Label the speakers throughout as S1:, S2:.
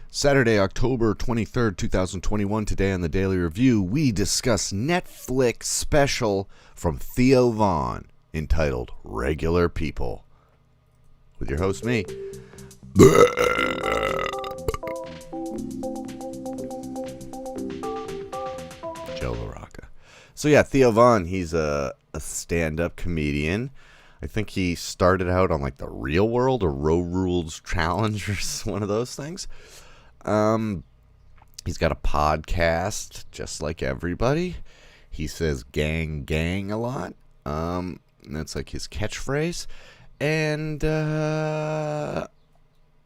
S1: Saturday, October 23rd, 2021. Today on the Daily Review, we discuss Netflix special from Theo entitled Regular People. With your host, me. Joe LaRocca. So yeah, Theo he's a stand-up comedian. I think he started out on like the Real World or Row Rules Challenge or one of those things. He's got a podcast just like everybody. He says gang gang a lot. And that's like his catchphrase. And I'm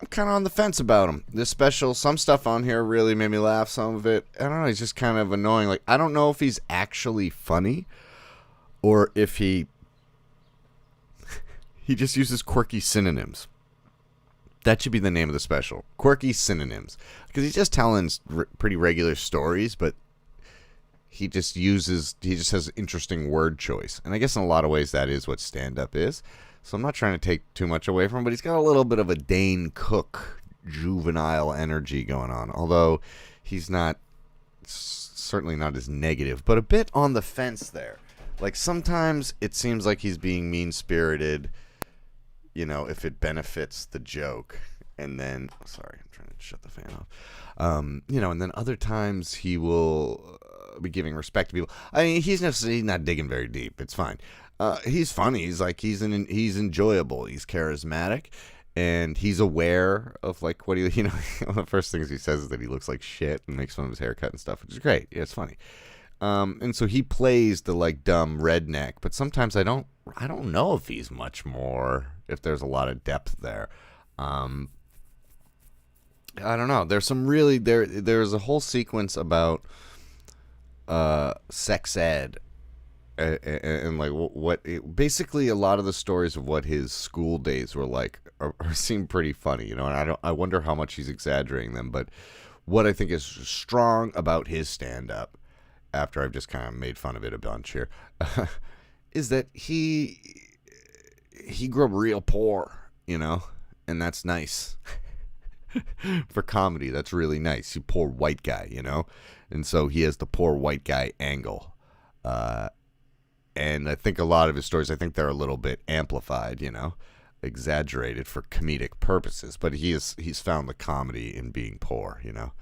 S1: kind of on the fence about him. This special, some stuff on here really made me laugh. Some of it, I don't know, he's just kind of annoying. Like, I don't know if he's actually funny or if he just uses quirky synonyms. That should be the name of the special. Quirky synonyms. Because he's just telling pretty regular stories, but he just has interesting word choice. And I guess in a lot of ways that is what stand-up is. So I'm not trying to take too much away from him, but he's got a little bit of a Dane Cook juvenile energy going on. Although he's certainly not as negative, but a bit on the fence there. Like sometimes it seems like he's being mean-spirited, you know, if it benefits the joke. And then, sorry, I'm trying to shut the fan off. And then other times he will be giving respect to people. I mean, he's not digging very deep. It's fine. He's funny. He's enjoyable. He's charismatic, and he's aware of like what one of the first things he says is that he looks like shit and makes fun of his haircut and stuff, which is great. Yeah, it's funny. And so he plays the like dumb redneck, but sometimes I don't know if he's much more, if there's a lot of depth there. I don't know. There's some really there's a whole sequence about sex ed and like basically a lot of the stories of what his school days were like seem pretty funny, you know, and I wonder how much he's exaggerating them, but what I think is strong about his stand-up, after I've just kind of made fun of it a bunch here, is that he grew up real poor, you know, and that's nice. For comedy, that's really nice. You poor white guy, you know, and so he has the poor white guy angle. And I think a lot of his stories, I think they're a little bit amplified, you know, exaggerated for comedic purposes. But he's found the comedy in being poor, you know,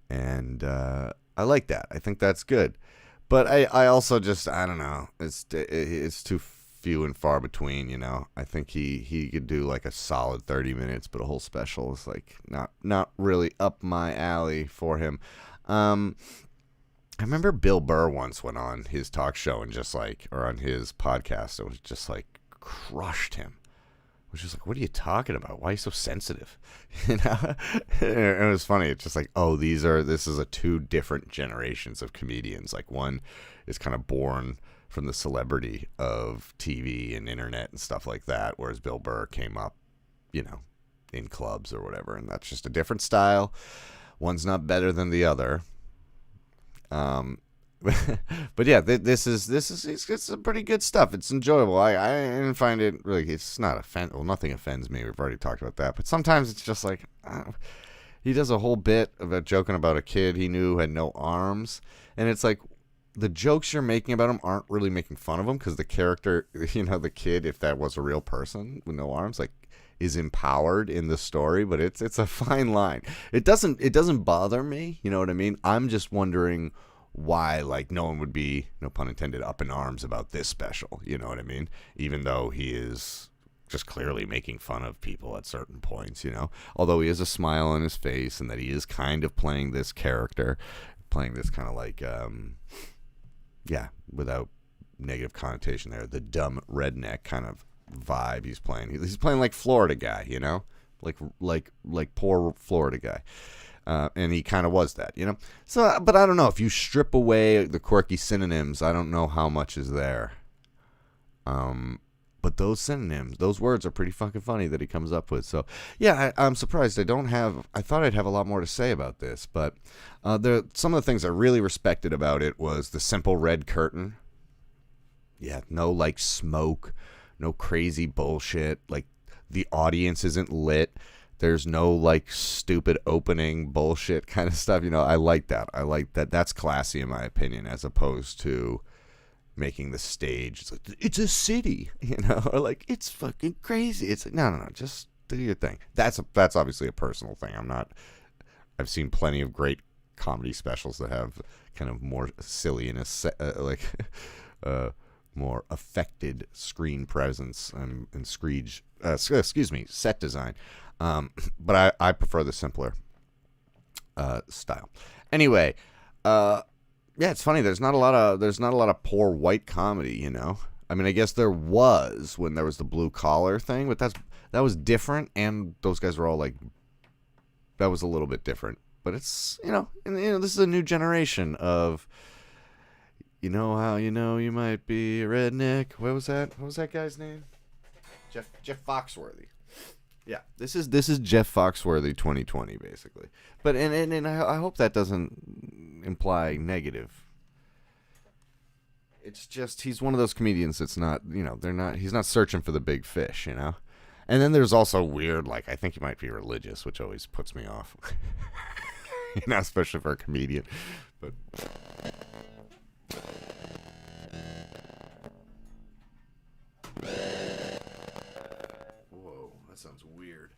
S1: and I like that. I think that's good. But I also just, I don't know, it's too few and far between, you know. I think he could do like a solid 30 minutes, but a whole special is like not really up my alley for him. I remember Bill Burr once went on his talk show and just like, or on his podcast, it was just like crushed him. It was just like, what are you talking about? Why are you so sensitive? You know, it was funny. It's just like, oh, this is a two different generations of comedians. Like one is kind of born from the celebrity of TV and internet and stuff like that, whereas Bill Burr came up, you know, in clubs or whatever, and that's just a different style. One's not better than the other. But yeah, it's some pretty good stuff. It's enjoyable. I didn't find it really. It's not nothing offends me. We've already talked about that. But sometimes it's just like he does a whole bit about joking about a kid he knew who had no arms, and it's like the jokes you're making about him aren't really making fun of him because the character, you know, the kid, if that was a real person with no arms, like, is empowered in the story. But it's a fine line. It doesn't bother me. You know what I mean? I'm just wondering why, like, no one would be, no pun intended, up in arms about this special. You know what I mean? Even though he is just clearly making fun of people at certain points, you know, although he has a smile on his face and that he is kind of playing this character, playing this kind of like, without negative connotation there, the dumb redneck kind of vibe he's playing. He's playing like Florida guy, you know, like poor Florida guy. And he kind of was that, you know. So, but I don't know, if you strip away the quirky synonyms, I don't know how much is there. But those synonyms, those words are pretty fucking funny that he comes up with. So, yeah, I'm surprised. I thought I'd have a lot more to say about this, but some of the things I really respected about it was the simple red curtain. Yeah, no like smoke, no crazy bullshit. Like the audience isn't lit. There's no like stupid opening bullshit kind of stuff. I like that. I like that. That's classy in my opinion, as opposed to making the stage. It's like, it's a city, or like, it's fucking crazy. It's like, no, just do your thing. That's obviously a personal thing. I've seen plenty of great comedy specials that have kind of more silliness, more affected screen presence and set design. But I prefer the simpler style. Anyway, yeah, it's funny. There's not a lot of poor white comedy. I mean, I guess there was when there was the blue collar thing, but that was different, and those guys were all like, that was a little bit different. But it's this is a new generation of, how you might be a redneck. What was that guy's name? Jeff Foxworthy. Yeah, this is Jeff Foxworthy 2020 basically. But and I hope that doesn't imply negative. It's just he's one of those comedians that's not, he's not searching for the big fish, And then there's also weird, like, I think he might be religious, which always puts me off. Especially for a comedian. But whoa, that sounds weird.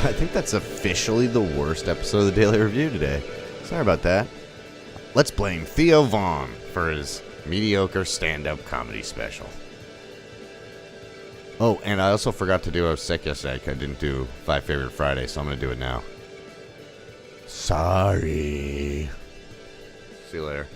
S1: I think that's officially the worst episode of the Daily Review today. Sorry about that. Let's blame Theo Vaughn for his mediocre stand-up comedy special. Oh, and I also forgot to do, I was sick yesterday. I didn't do 5 Favorite Friday, so I'm going to do it now. Sorry. See you later.